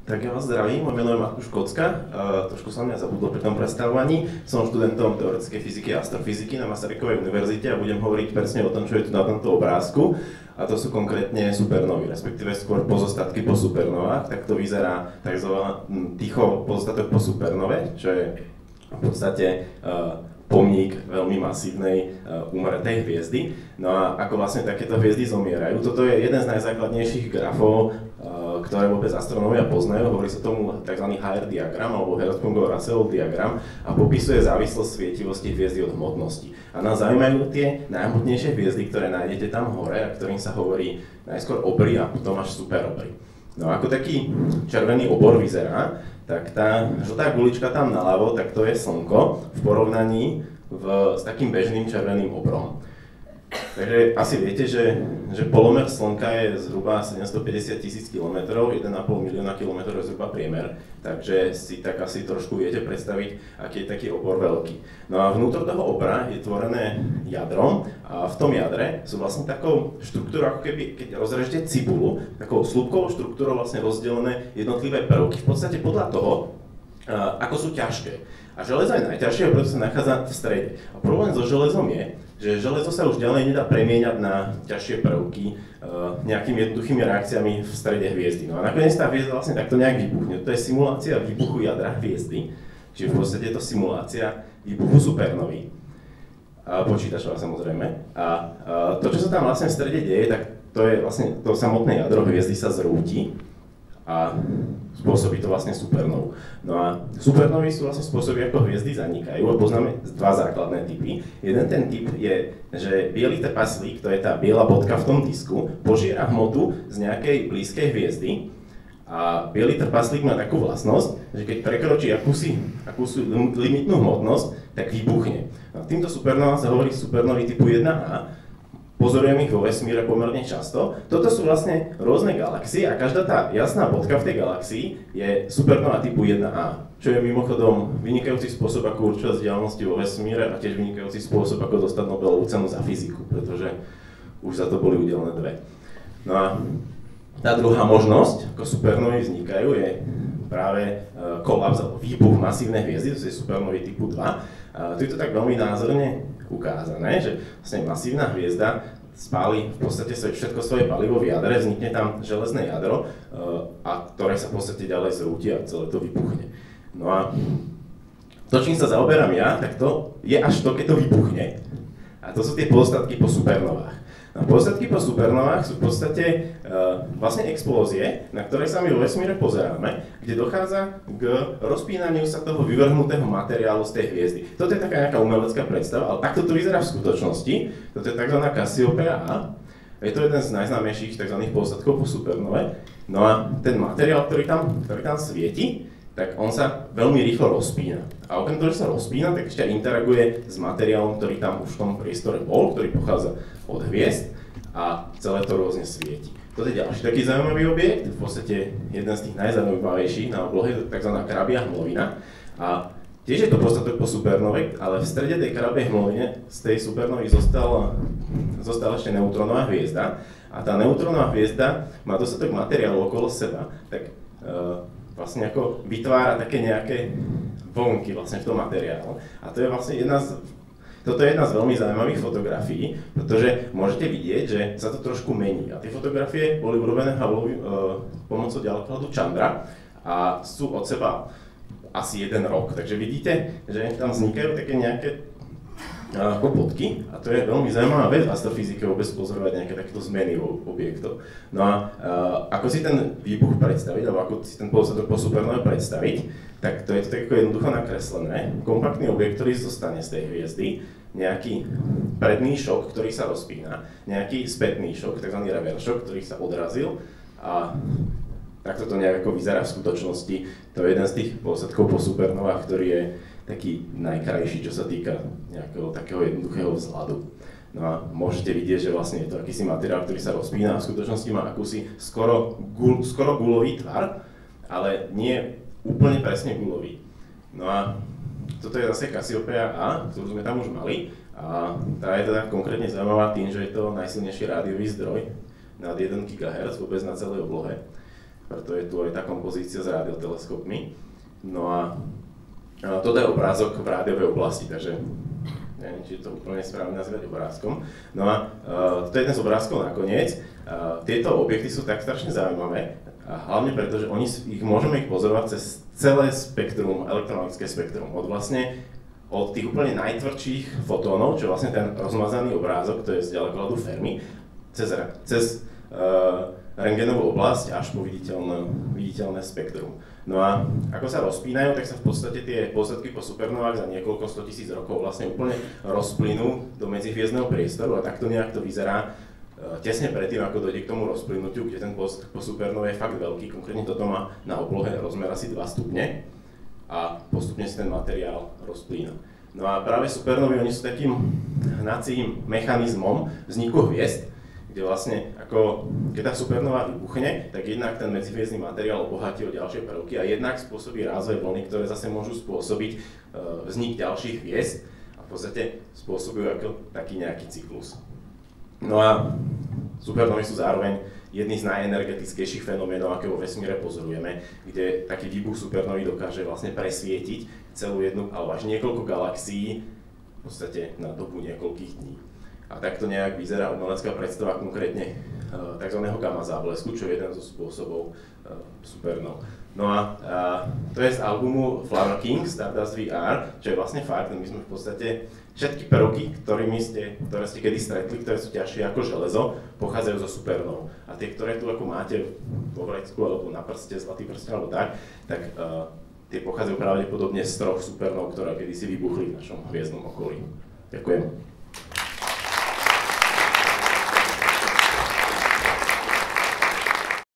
Tak ja vás zdravím, moje meno je Matúš Kocka, trošku som mňa zabudol pri tom predstavovaní. Som študentom teoretickej fyziky a astrofyziky na Masarykovej univerzite a budem hovoriť presne o tom, čo je tu na tomto obrázku. A to sú konkrétne supernovy, respektíve skôr pozostatky po supernovách. Tak to vyzerá tzv. Ticho pozostatok po supernove, čo je v podstate pomník veľmi masívnej umretej hviezdy. No a ako vlastne takéto hviezdy zomierajú. Toto je jeden z najzákladnejších grafov, ktoré vôbec astronómovia poznajú. Hovorí sa tomu tzv. HR diagram alebo Hertzsprungov-Russellov diagram a popisuje závislosť svietivosti hviezdy od hmotnosti. A nás zaujímajú tie najhmotnejšie hviezdy, ktoré nájdete tam hore a ktorým sa hovorí najskôr obry a potom až superobry. No ako taký červený obor vyzerá, tak tá žltá gulička tam naľavo, tak to je Slnko v porovnaní s takým bežným červeným obrom. Takže asi viete, že polomer Slnka je zhruba 750 000 km, 1,5 milióna km je zhruba priemer, takže si tak asi trošku viete predstaviť, aký je taký obor veľký. No a vnútro toho obra je tvorené jadrom a v tom jadre sú vlastne takou štruktúrou, ako keby, keď rozrežete cibulu, takou slupkovou štruktúrou vlastne rozdelené jednotlivé prvky, v podstate podľa toho, ako sú ťažké. A železo je najťažšie, preto sa nachádza v strede. A problém so železom je, že železo sa už ďalej nedá premieňať na ťažšie prvky nejakými jednoduchými reakciami v strede hviezdy. No a nakoniec tá hviezda vlastne takto nejak vybuchne. To je simulácia výbuchu jadra hviezdy, čiže v podstate je to simulácia výbuchu supernovy. Počítačová samozrejme. A to, čo sa tam vlastne v strede deje, tak to je vlastne to samotné jadro hviezdy sa zrúti a spôsobí to vlastne supernovu. No a supernovy sú vlastne spôsoby, ako hviezdy zanikajú a poznáme dva základné typy. Jeden ten typ je, že biely trpaslík, to je tá biela bodka v tom disku, požiera hmotu z nejakej blízkej hviezdy a biely trpaslík má takú vlastnosť, že keď prekročí akúsi limitnú hmotnosť, tak vybuchne. No, týmto supernovám sa hovorí supernovy typu 1A. Pozorujem ich vo vesmíre pomerne často. Toto sú vlastne rôzne galaxie a každá tá jasná bodka v tej galaxii je supernova typu 1A, čo je mimochodom vynikajúci spôsob, ako určovať vzdialenosti vo vesmíre a tiež vynikajúci spôsob, ako dostať Nobelovú cenu za fyziku, pretože už za to boli udelené dve. No a tá druhá možnosť, ako supernovy vznikajú, je práve kolaps alebo výbuch masívnej hviezdy, to je supernovy typu 2. Tu je to tak veľmi názorne ukázané, že vlastne masívna hviezda spáli v podstate všetko svoje palivo v jadre, vznikne tam železné jadro, a ktoré sa v podstate ďalej zrúti a celé to vybuchne. No a to, čím sa zaoberám ja, tak to je až to, keď to vybuchne. A to sú tie pozostatky po supernovách. No, pozostatky po supernovách sú v podstate vlastne explózie, na ktoré sa my vo vesmíre pozeráme, kde dochádza k rozpínaniu sa toho vyvrhnutého materiálu z tej hviezdy. Toto je taká nejaká umelecká predstava, ale takto to vyzerá v skutočnosti. Toto je tzv. Cassiopeia A. Je to jeden z najznámejších tzv. Pozostatkov po supernove. No a ten materiál, ktorý tam svieti, tak on sa veľmi rýchlo rozpína. A okrem toho, že sa rozpína, tak ešte interaguje s materiálom, ktorý tam už v tom priestore bol, ktorý pochádza od hviezd a celé to rôzne svieti. Toto je ďalší taký zaujímavý objekt, v podstate jeden z tých najzaujímavejších na oblohe, tzv. Krabia hmlovina. A tiež je to pozostatok po supernove, ale v strede tej krabej hmlovine z tej supernovy zostala ešte neutrónová hviezda. A tá neutrónová hviezda má dostatok materiálu okolo seba, tak vlastne ako vytvára také nejaké vlnky vlastne v tom materiálu. A to je vlastne toto je jedna z veľmi zaujímavých fotografií, pretože môžete vidieť, že sa to trošku mení. A tie fotografie boli urobené pomocou ďalekohľadu Chandra a sú od seba asi 1 rok. Takže vidíte, že tam vznikajú také nejaké bodky a to je veľmi zaujímavá vec v astrofyzike vôbec pozorovať nejaké takéto zmeny objektov. No a ako si ten výbuch predstaviť, alebo ako si ten pozostatok po supernove predstaviť, tak to je to tak jednoducho nakreslené. Kompaktný objekt, ktorý zostane z tej hviezdy, nejaký predný šok, ktorý sa rozpína, nejaký spätný šok, tzv. Reverse šok, ktorý sa odrazil a takto to nejako vyzerá v skutočnosti. To je jeden z tých pozostatkov po supernovách, ktorý je taký najkrajší, čo sa týka nejakého takého jednoduchého vzhľadu. No a môžete vidieť, že vlastne je to akýsi materiál, ktorý sa rozpína a v skutočnosti má akúsi skoro guľový tvar, ale nie úplne presne guľový. No a toto je zase Cassiopeia A, ktorú sme tam už mali a tá je teda konkrétne zaujímavá tým, že je to najsilnejší rádiový zdroj nad 1 GHz vôbec na celej oblohe. preto je tu aj tá kompozícia s radioteleskopmi. No a toto je obrázok v rádiovej oblasti, takže neviem, či je to úplne správne nazývať obrázkom. No a to je jeden z obrázkov nakoniec. Tieto objekty sú tak strašne zaujímavé, hlavne preto, že ich môžeme pozorovať cez celé spektrum, elektromagnetické spektrum. Od tých úplne najtvrdších fotónov, čo je vlastne ten rozmazaný obrázok, to je z ďalekohľadu Fermi, cez rentgenovú oblasť až po viditeľné spektrum. No a ako sa rozpínajú, tak sa v podstate tie pozadky po supernovách za niekoľko 100 000 rokov vlastne úplne rozplynú do medzihviezdneho priestoru a takto nejak to vyzerá tesne predtým, ako dojde k tomu rozplynutiu, kde ten pozadok po supernove je fakt veľký, konkrétne toto má na oblohe rozmer asi 2 stupne a postupne si ten materiál rozplína. No a práve supernovy, oni sú takým hnacím mechanizmom vzniku hviezd, kde vlastne, keď tá supernova vybuchne, tak jednak ten medzihviezdny materiál obohatí o ďalšie prvky a jednak spôsobí rázové vlny, ktoré zase môžu spôsobiť vznik ďalších hviezd a v podstate spôsobujú ako taký nejaký cyklus. No a supernovy sú zároveň jedný z najenergetickejších fenoménov, aké vo vesmíre pozorujeme, kde taký výbuch supernovy dokáže vlastne presvietiť celú jednu alebo až niekoľko galaxií v podstate na dobu niekoľkých dní. A takto nejak vyzerá umelecká predstava konkrétne tzv. Gamma záblesku, čo je jeden zo spôsobov supernov. No a to je z albumu Flower King, Stardust VR, čo je vlastne fakt, my sme v podstate všetky prvky, ktoré ste kedy stretli, ktoré sú ťažšie ako železo, pochádzajú zo supernov. A tie, ktoré tu ako máte vo vrecku alebo na prste, zlatý prsten alebo tak tie pochádzajú pravdepodobne z 3 supernov, ktoré kedysi vybuchli v našom hviezdnom okolí. Ďakujem.